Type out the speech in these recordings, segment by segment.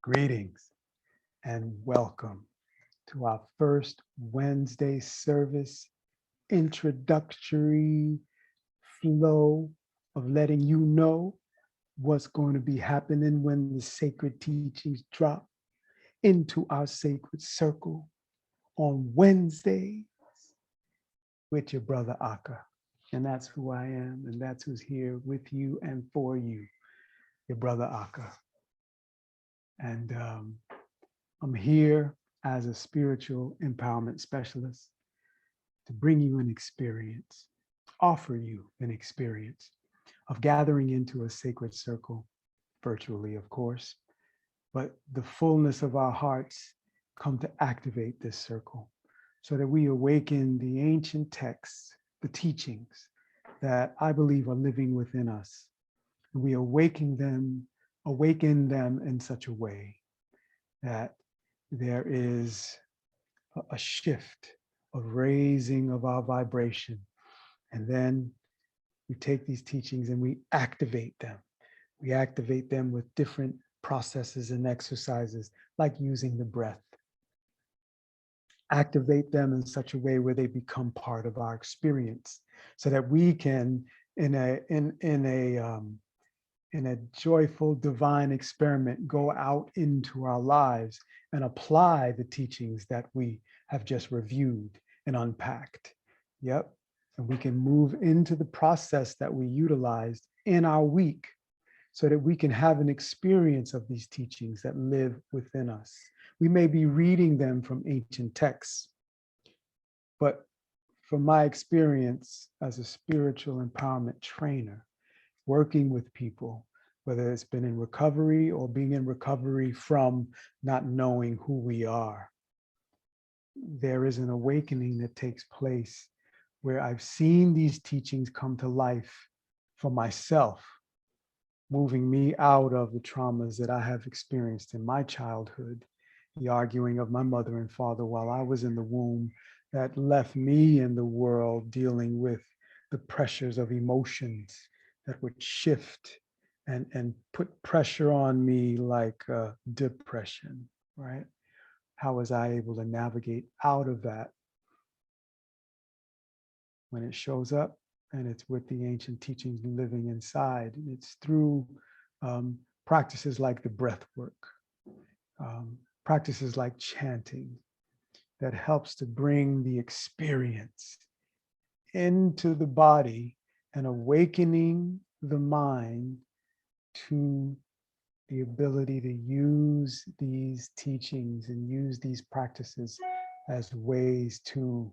Greetings and welcome to our first Wednesday service introductory flow of letting you know what's going to be happening when the sacred teachings drop into our sacred circle on Wednesday with your brother Akka. And that's who I am, and that's who's here with you and for you, your brother Akka. And I'm here as a spiritual empowerment specialist to bring you an experience, offer you an experience of gathering into a sacred circle, virtually, of course, but the fullness of our hearts come to activate this circle so that we awaken the ancient texts, the teachings that I believe are living within us. And we awaken them in such a way that there is a shift of raising of our vibration. And then we take these teachings and we activate them. We activate them with different processes and exercises, like using the breath. Activate them in such a way where they become part of our experience, so that we can, in a joyful divine experiment, go out into our lives and apply the teachings that we have just reviewed and unpacked. Yep. And we can move into the process that we utilized in our week so that we can have an experience of these teachings that live within us. We may be reading them from ancient texts, but from my experience as a spiritual empowerment trainer, working with people, whether it's been in recovery or being in recovery from not knowing who we are, there is an awakening that takes place where I've seen these teachings come to life for myself, moving me out of the traumas that I have experienced in my childhood, the arguing of my mother and father while I was in the womb that left me in the world dealing with the pressures of emotions that would shift and put pressure on me like depression, right? How was I able to navigate out of that when it shows up? And it's with the ancient teachings living inside. It's through practices like the breath work, practices like chanting, that helps to bring the experience into the body and awakening the mind to the ability to use these teachings and use these practices as ways to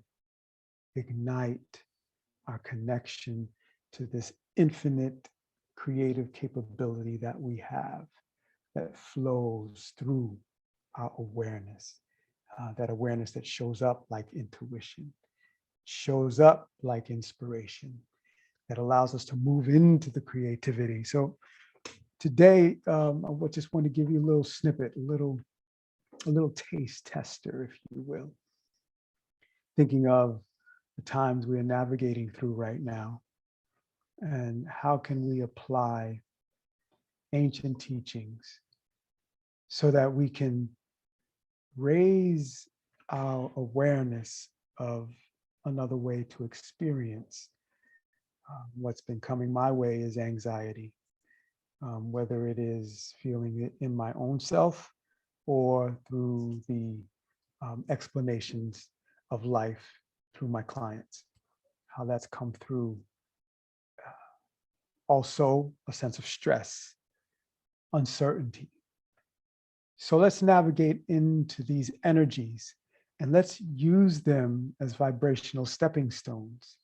ignite our connection to this infinite creative capability that we have that flows through our awareness, that awareness that shows up like intuition, shows up like inspiration, that allows us to move into the creativity. So today, I just want to give you a little snippet, a little taste tester, if you will, thinking of the times we are navigating through right now, and how can we apply ancient teachings so that we can raise our awareness of another way to experience what's been coming my way is anxiety, whether it is feeling it in my own self or through the explanations of life through my clients, how that's come through. Also, a sense of stress, uncertainty. So let's navigate into these energies and let's use them as vibrational stepping stones.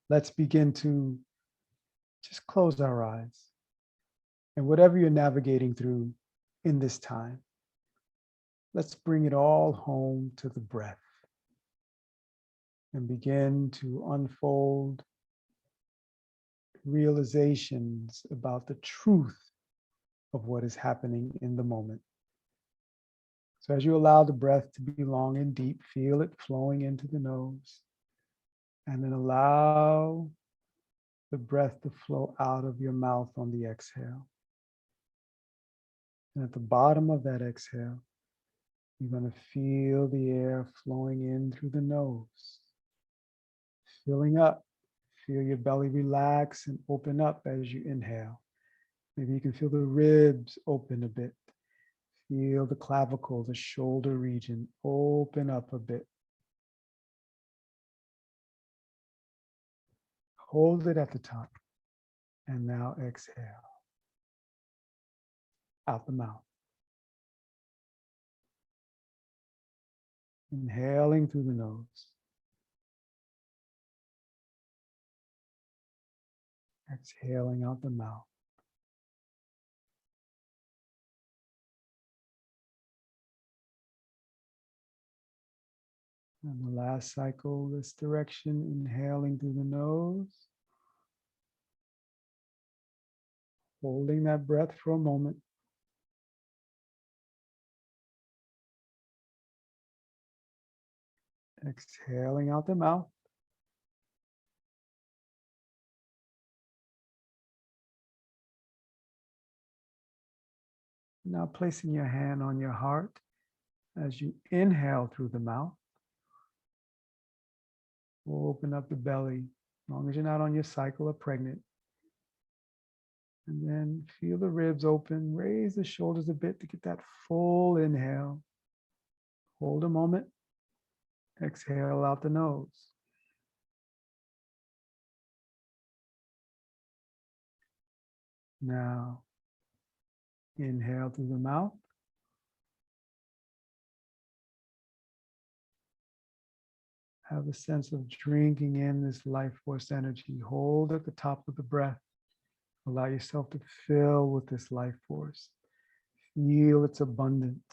Let's begin to just close our eyes. And whatever you're navigating through in this time, let's bring it all home to the breath and begin to unfold realizations about the truth of what is happening in the moment. So as you allow the breath to be long and deep, feel it flowing into the nose, and then allow the breath to flow out of your mouth on the exhale. And at the bottom of that exhale, you're going to feel the air flowing in through the nose, filling up. Feel your belly relax and open up as you inhale. Maybe you can feel the ribs open a bit. Feel the clavicle, the shoulder region open up a bit. Hold it at the top. And now exhale out the mouth. Inhaling through the nose. Exhaling out the mouth. And the last cycle, this direction, inhaling through the nose. Holding that breath for a moment. Exhaling out the mouth. Now placing your hand on your heart as you inhale through the mouth. We'll open up the belly, as long as you're not on your cycle or pregnant. And then feel the ribs open, raise the shoulders a bit to get that full inhale. Hold a moment, exhale out the nose. Now, inhale through the mouth. Have a sense of drinking in this life force energy. Hold at the top of the breath. Allow yourself to fill with this life force. Feel its abundance.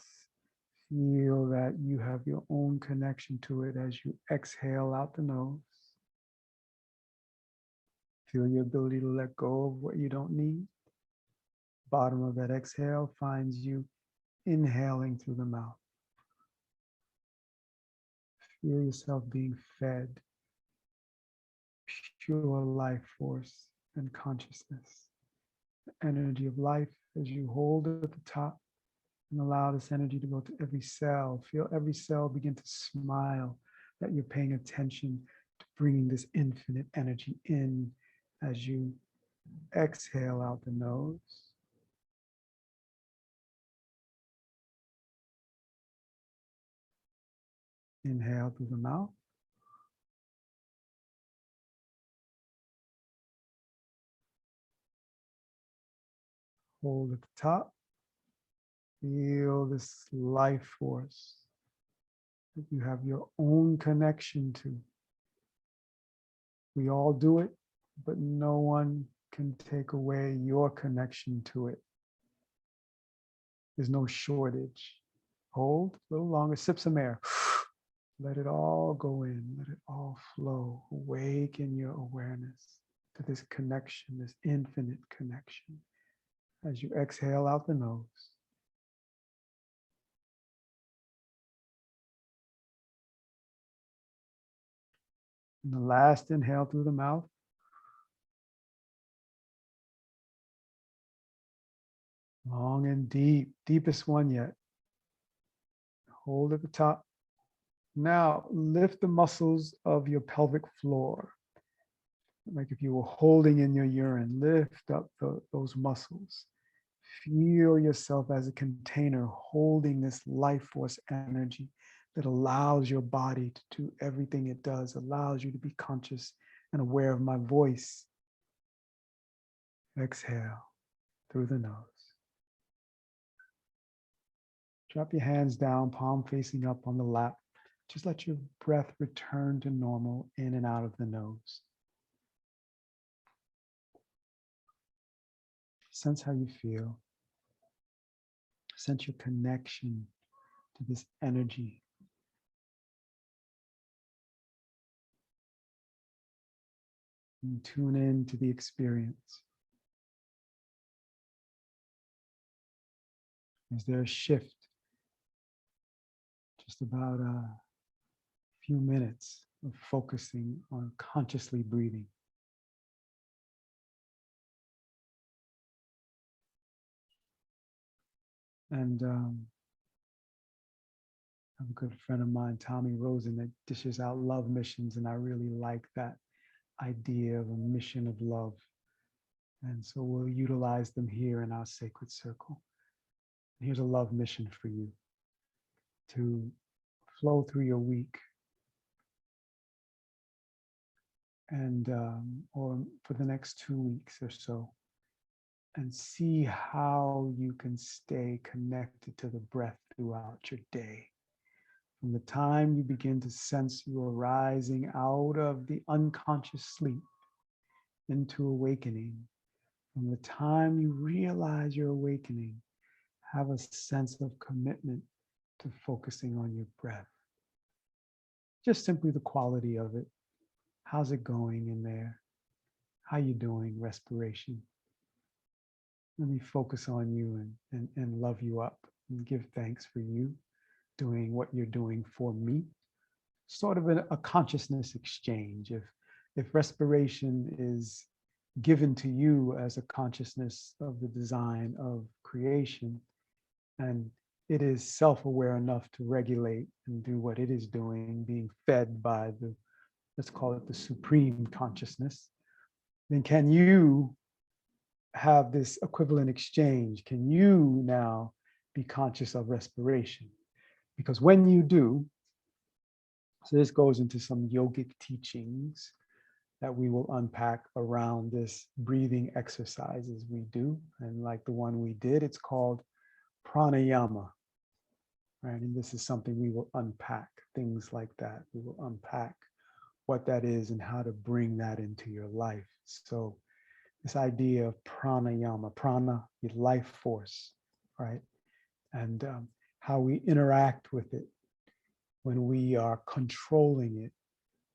Feel that you have your own connection to it as you exhale out the nose. Feel your ability to let go of what you don't need. Bottom of that exhale finds you inhaling through the mouth. Feel yourself being fed pure life force and consciousness. The energy of life as you hold it at the top and allow this energy to go to every cell. Feel every cell begin to smile that you're paying attention to bringing this infinite energy in as you exhale out the nose. Inhale through the mouth. Hold at the top. Feel this life force that you have your own connection to. We all do it, but no one can take away your connection to it. There's no shortage. Hold a little longer, sip some air. Let it all go in, let it all flow. Awaken your awareness to this connection, this infinite connection. As you exhale out the nose. And the last inhale through the mouth. Long and deep, deepest one yet. Hold at the top. Now lift the muscles of your pelvic floor. Like if you were holding in your urine, lift up those muscles. Feel yourself as a container holding this life force energy that allows your body to do everything it does, allows you to be conscious and aware of my voice. Exhale through the nose. Drop your hands down, palm facing up on the lap. Just let your breath return to normal in and out of the nose. Sense how you feel. Sense your connection to this energy. And tune in to the experience. Is there a shift? Just about a few minutes of focusing on consciously breathing. And I have a good friend of mine, Tommy Rosen, that dishes out love missions. And I really like that idea of a mission of love. And so we'll utilize them here in our sacred circle. Here's a love mission for you to flow through your week and or for the next 2 weeks or so, and see how you can stay connected to the breath throughout your day. From the time you begin to sense you are rising out of the unconscious sleep into awakening, from the time you realize you're awakening, have a sense of commitment to focusing on your breath. Just simply the quality of it. How's it going in there? How you doing, respiration? Let me focus on you and love you up and give thanks for you doing what you're doing for me. Sort of a consciousness exchange. If respiration is given to you as a consciousness of the design of creation, and it is self-aware enough to regulate and do what it is doing, being fed by the, let's call it the supreme consciousness, then can you have this equivalent exchange? Can you now be conscious of respiration? Because when you do, so this goes into some yogic teachings that we will unpack around this breathing exercises we do. And like the one we did, it's called pranayama, right? And this is something we will unpack, things like that. We will unpack what that is and how to bring that into your life. So this idea of pranayama, prana, your life force, right? And how we interact with it when we are controlling it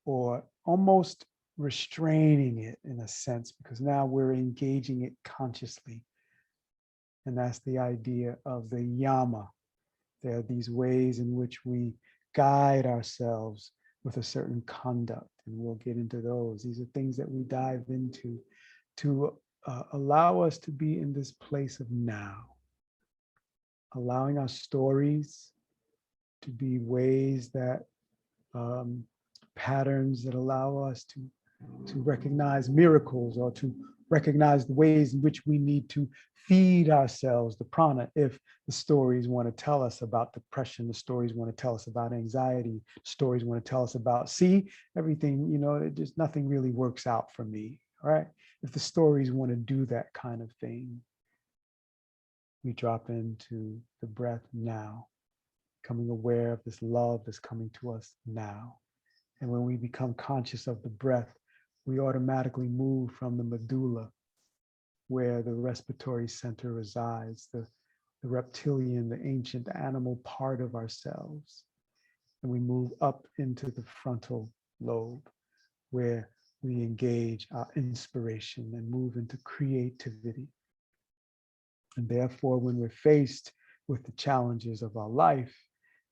or almost restraining it in a sense, because now we're engaging it consciously. And that's the idea of the yama. There are these ways in which we guide ourselves with a certain conduct, and we'll get into those. These are things that we dive into to allow us to be in this place of now, allowing our stories to be ways that patterns that allow us to recognize miracles, or to recognize the ways in which we need to feed ourselves the prana. If the stories want to tell us about depression, the stories want to tell us about anxiety, stories want to tell us about, see, everything, it just nothing really works out for me, all right? If the stories want to do that kind of thing, we drop into the breath now, becoming aware of this love that's coming to us now. And when we become conscious of the breath, we automatically move from the medulla, where the respiratory center resides, the reptilian, the ancient animal part of ourselves. And we move up into the frontal lobe, where we engage our inspiration and move into creativity. And therefore, when we're faced with the challenges of our life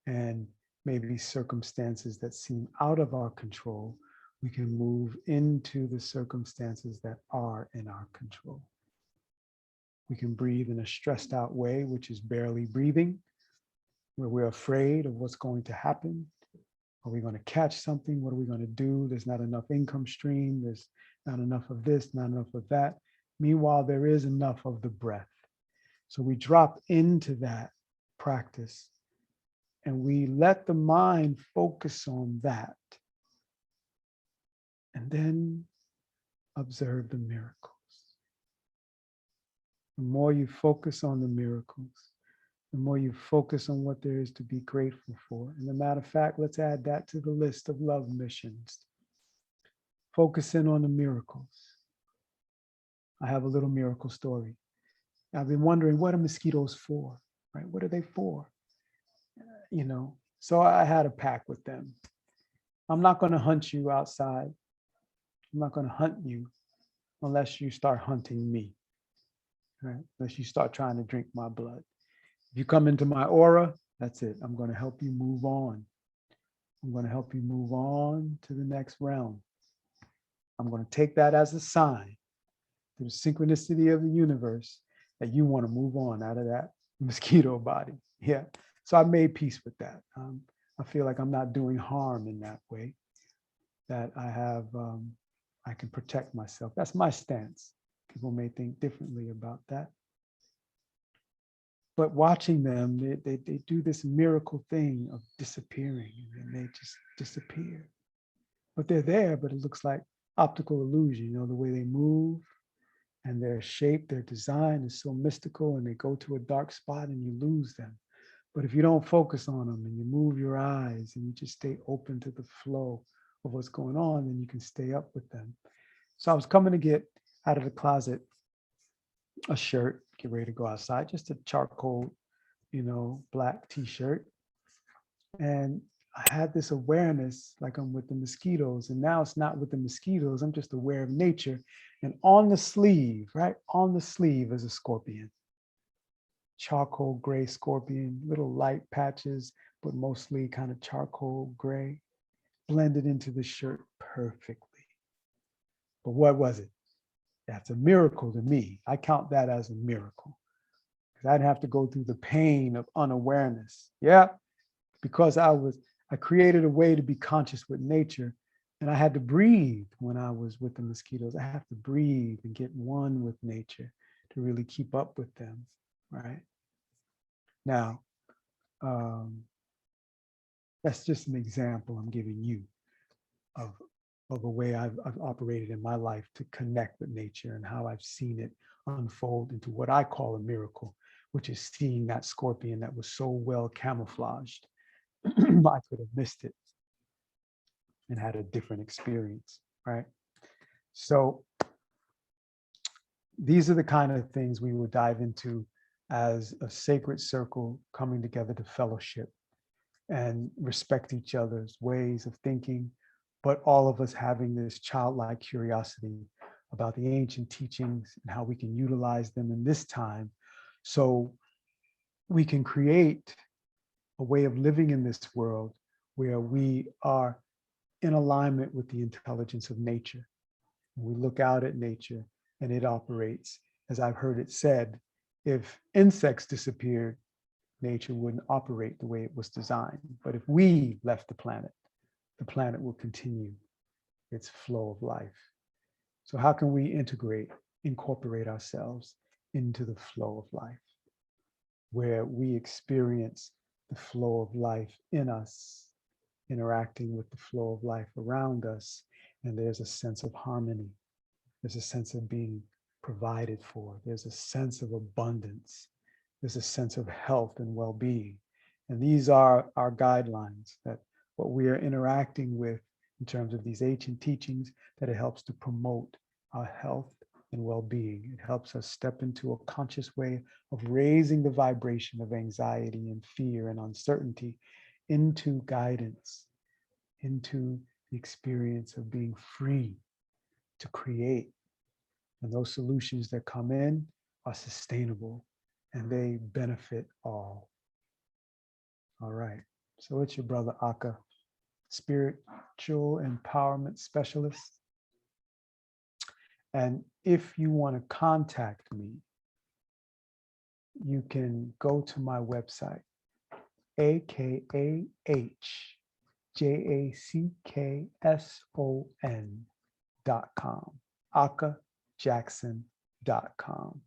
and maybe circumstances that seem out of our control, we can move into the circumstances that are in our control. We can breathe in a stressed out way, which is barely breathing, where we're afraid of what's going to happen. Are we going to catch something? What are we going to do? There's not enough income stream. There's not enough of this, not enough of that. Meanwhile, there is enough of the breath. So we drop into that practice and we let the mind focus on that. And then observe the miracles. The more you focus on the miracles, the more you focus on what there is to be grateful for. And as a matter of fact, let's add that to the list of love missions. Focus in on the miracles. I have a little miracle story. I've been wondering, what are mosquitoes for, right? What are they for? So I had a pact with them. I'm not going to hunt you outside. I'm not going to hunt you unless you start hunting me, right? Unless you start trying to drink my blood. If you come into my aura, that's it. I'm going to help you move on. I'm going to help you move on to the next realm. I'm going to take that as a sign to the synchronicity of the universe that you want to move on out of that mosquito body. Yeah. So I made peace with that. I feel like I'm not doing harm in that way, that I can protect myself. That's my stance. People may think differently about that. But watching them, they do this miracle thing of disappearing, and they just disappear. But they're there, but it looks like optical illusion, the way they move and their shape, their design is so mystical, and they go to a dark spot and you lose them. But if you don't focus on them and you move your eyes and you just stay open to the flow of what's going on, then you can stay up with them. So I was coming to get out of the closet a shirt, get ready to go outside, just a charcoal, black t-shirt. And I had this awareness like I'm with the mosquitoes. And now it's not with the mosquitoes. I'm just aware of nature. And on the sleeve, right on the sleeve is a scorpion. Charcoal gray scorpion, little light patches, but mostly kind of charcoal gray, blended into the shirt perfectly. But what was it? That's a miracle to me. I count that as a miracle, because I'd have to go through the pain of unawareness. Yeah, because I created a way to be conscious with nature, and I had to breathe when I was with the mosquitoes. I have to breathe and get one with nature to really keep up with them, right? Now, that's just an example I'm giving you of a way I've operated in my life to connect with nature, and how I've seen it unfold into what I call a miracle, which is seeing that scorpion that was so well camouflaged. I could have missed it and had a different experience, right? So these are the kind of things we would dive into as a sacred circle coming together to fellowship and respect each other's ways of thinking, but all of us having this childlike curiosity about the ancient teachings and how we can utilize them in this time, so we can create a way of living in this world where we are in alignment with the intelligence of nature. We look out at nature and it operates. As I've heard it said, if insects disappeared, nature wouldn't operate the way it was designed. But if we left the planet will continue its flow of life. So how can we incorporate ourselves into the flow of life, where we experience the flow of life in us, interacting with the flow of life around us, and there's a sense of harmony. There's a sense of being provided for. There's a sense of abundance. There's a sense of health and well-being. And these are our guidelines, that what we are interacting with in terms of these ancient teachings, that it helps to promote our health and well-being. It helps us step into a conscious way of raising the vibration of anxiety and fear and uncertainty into guidance, into the experience of being free to create. And those solutions that come in are sustainable and they benefit all. All right. So it's your brother Aka, spiritual empowerment specialist. And if you want to contact me, you can go to my website, akahjackson.com, akajackson.com.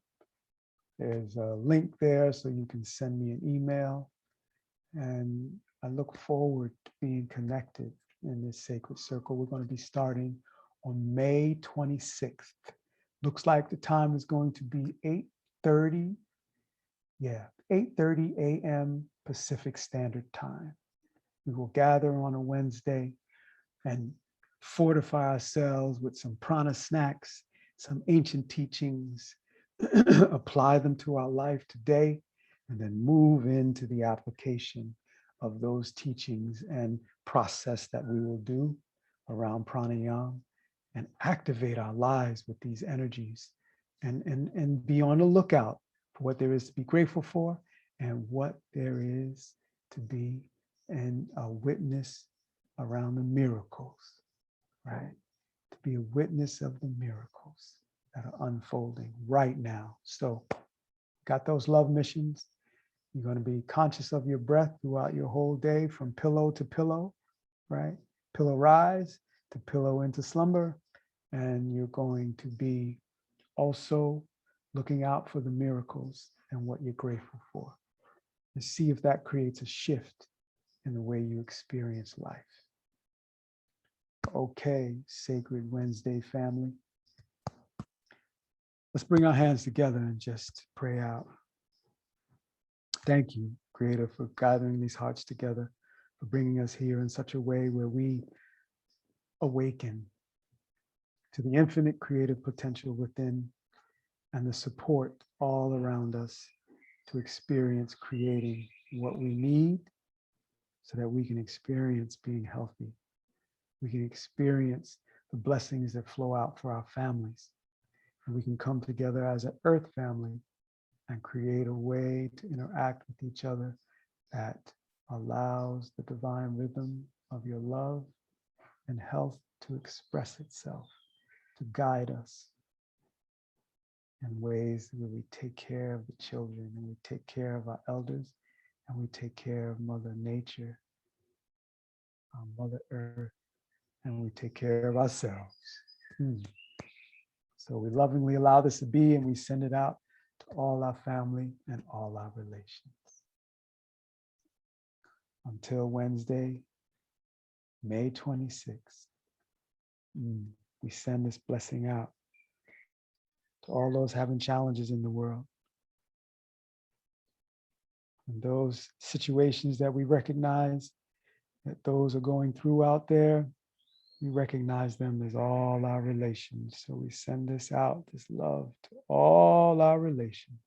There's a link there so you can send me an email. And I look forward to being connected in this sacred circle. We're going to be starting on May 26th. Looks like the time is going to be 8:30. Yeah, 8:30 a.m. Pacific Standard Time. We will gather on a Wednesday and fortify ourselves with some prana snacks, some ancient teachings, apply them to our life today, and then move into the application of those teachings and process that we will do around pranayama, and activate our lives with these energies, and be on the lookout for what there is to be grateful for and what there is to be and a witness around the miracles, right? To be a witness of the miracles that are unfolding right now. So got those love missions. You're going to be conscious of your breath throughout your whole day, from pillow to pillow, right? Pillow rise to pillow into slumber. And you're going to be also looking out for the miracles and what you're grateful for. And see if that creates a shift in the way you experience life. Okay, Sacred Wednesday family. Let's bring our hands together and just pray out. Thank you, Creator, for gathering these hearts together, for bringing us here in such a way where we awaken to the infinite creative potential within and the support all around us to experience creating what we need so that we can experience being healthy. We can experience the blessings that flow out for our families. And we can come together as an earth family and create a way to interact with each other that allows the divine rhythm of your love and health to express itself, to guide us in ways where we take care of the children and we take care of our elders and we take care of Mother Nature, Mother Earth, and we take care of ourselves. So we lovingly allow this to be, and we send it out to all our family and all our relations. Until Wednesday, May 26th, we send this blessing out to all those having challenges in the world. And those situations that we recognize that those are going through out there, we recognize them as all our relations. So we send this out, this love, to all our relations.